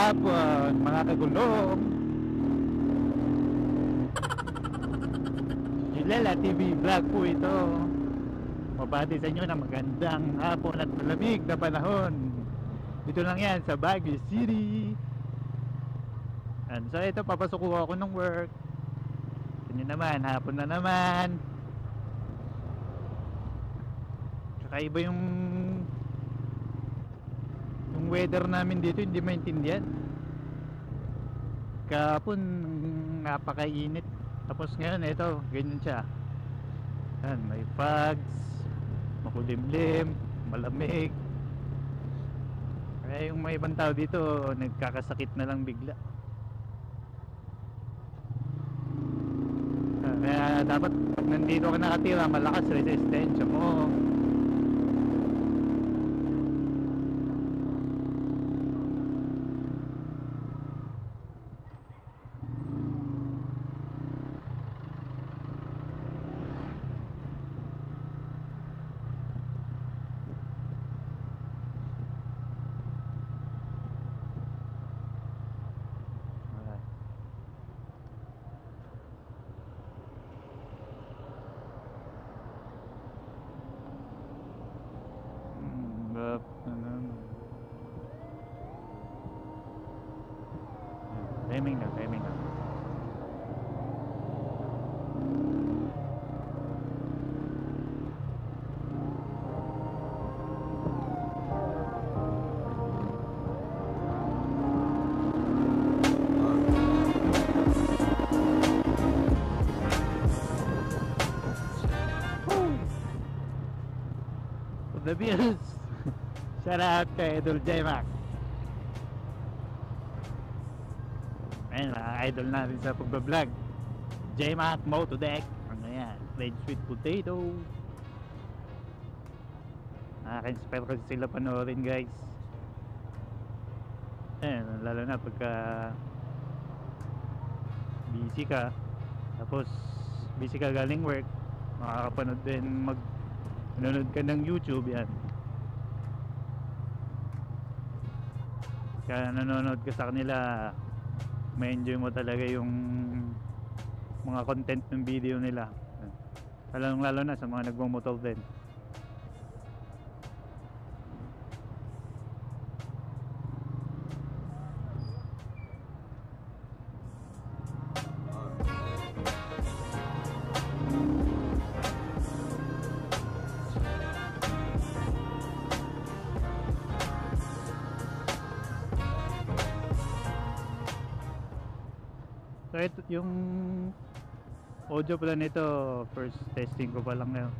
hapon mga kagulong. Lala TV vlog po ito. Mabati sa inyo na magandang hapon at malamig na panahon. Dito lang yan sa Baguio City. And so ito, papasok ko ako ng work. Ito naman, hapon na naman. Kakaiba yung weather namin dito, hindi maintindihan. Kahapon napakainit. Tapos ngayon ito, ganyan siya. Yan, may fogs, makulimlim, malamig. Kaya yung may ibang tao dito nagkakasakit na lang bigla. Kaya dapat pag nandito ka nakatira, malakas resistensya mo. Timing na. The views. Shout out kay Idol J-Mac. Ayun, idol natin sa pagbablog. J-Mac Motodeck. Ano yan? Plain sweet potato. Nakaka-inspire kasi sila panoorin, guys. Ayun, lalo na pagka busy ka, tapos busy ka galing work, makakapanood din, nanonood ka ng YouTube. Yan, kaya nanonood ka sa kanila, may enjoy mo talaga yung mga content ng video nila, lalo na sa mga nagmo-motor din. So ito, yung audio pala nito, first testing ko pa lang ngayon,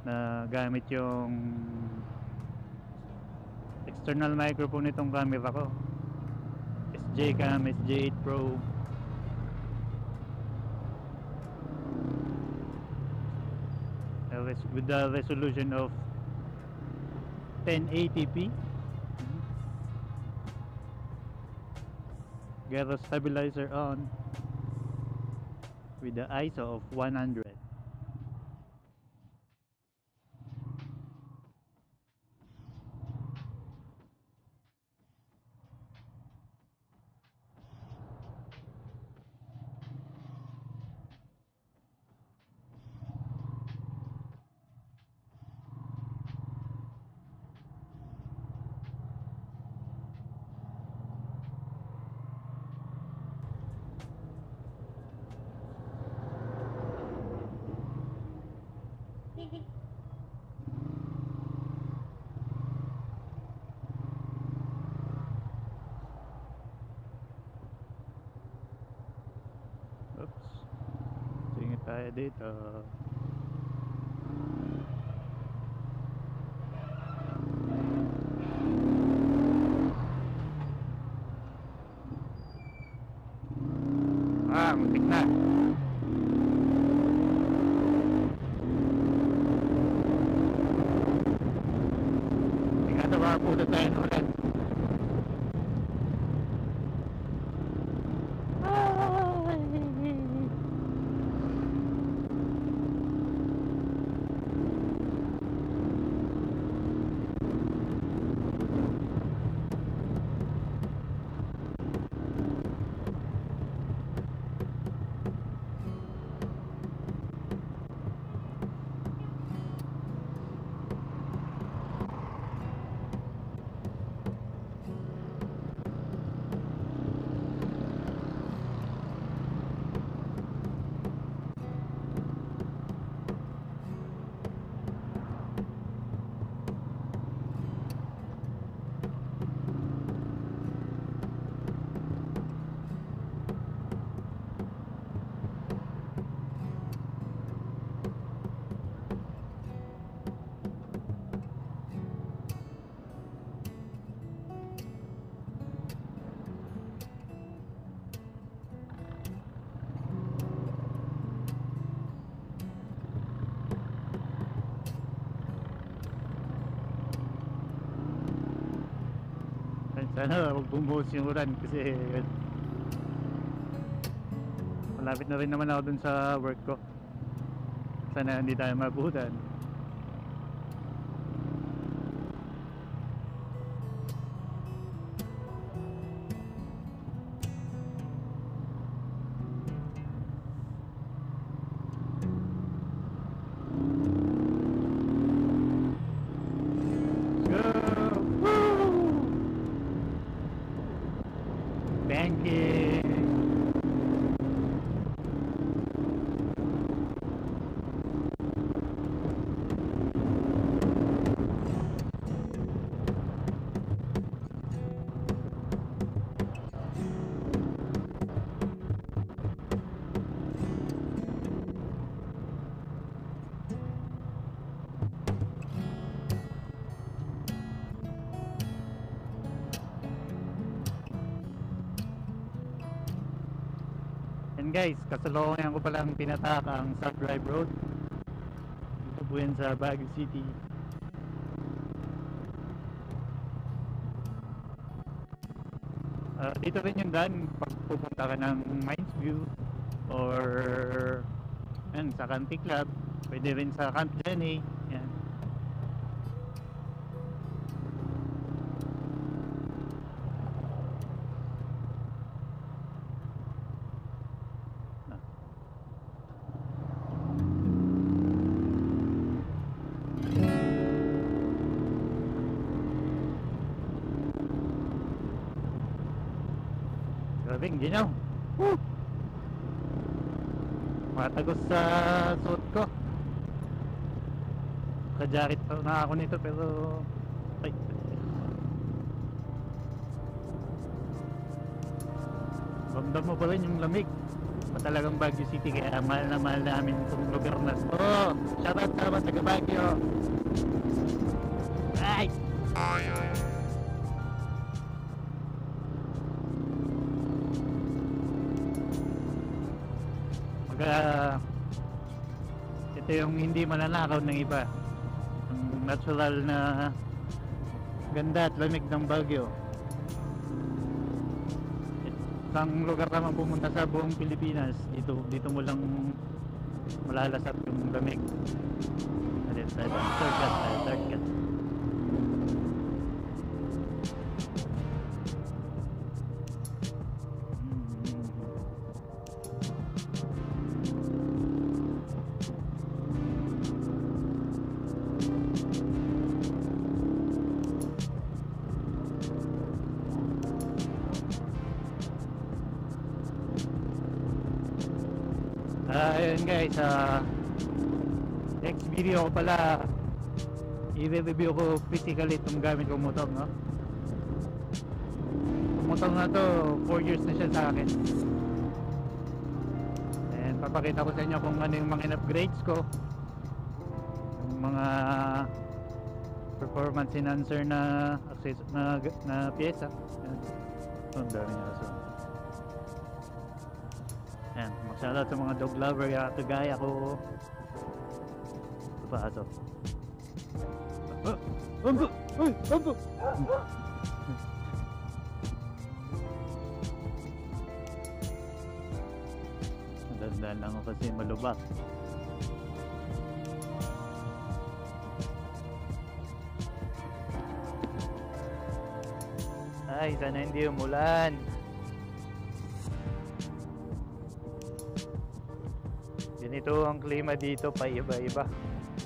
na gamit yung external microphone nitong camera ko, Sjcam SJ8PRO. With the resolution of 1080p. Gyro stabilizer on with the ISO of 100. Oops, singit tayo dito. Muntik na. Tingnan na ba po na tayo ulit. Sana huwag bumuhos yung ulan kasi malapit na rin naman ako dun sa work ko. Sana hindi tayo mabutan. And guys, kasalukuyan ko palang pinatak ang sub-drive road. Dito po yan sa Baguio City. Dito rin yung daan pag pupunta ka ng Mines View or yan, sa Country Club. Pwede rin sa Camp Jenny. Yan. Grabing ginaw. Woo! Matagos sa suot ko. Kajarit pa na ako nito pero ay. Ramdam mo pa rin yung lamig. Talagang Baguio City kaya mahal na mahal namin itong lugar na to. Shoutout sa mga taga Baguio. Ay! Ito yung hindi mananakaw ng iba, yung natural na ganda at lamig ng Baguio. Isang lugar naman pumunta sa buong Pilipinas, dito mo lang malalasap yung lamig. Shortcut. Ayun guys, next video ko pala i-review ko physically itong gamit kong motor, no? Itong motor na to 4 years na siya sa akin, and papakita ko sa inyo kung ano yung mga upgrades ko, yung mga performance enhancer na pyesa. Ang dami niya. So yan, mag-shoutout sa mga dog lover kagaya ko. Ito pa ito. Ambo! Dandan lang ako kasi malubak. Ay, sana hindi umulan. Ganito ang klima dito, pa iba-iba.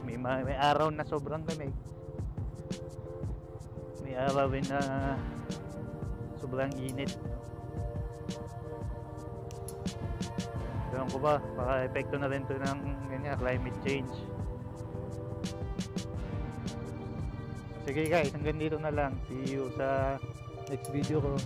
May araw na sobrang lamig. May araw rin na sobrang init. Ewan ko ba, baka epekto na rin to ng ganyan, climate change. Sige guys, hanggang dito na lang. See you sa next video ko.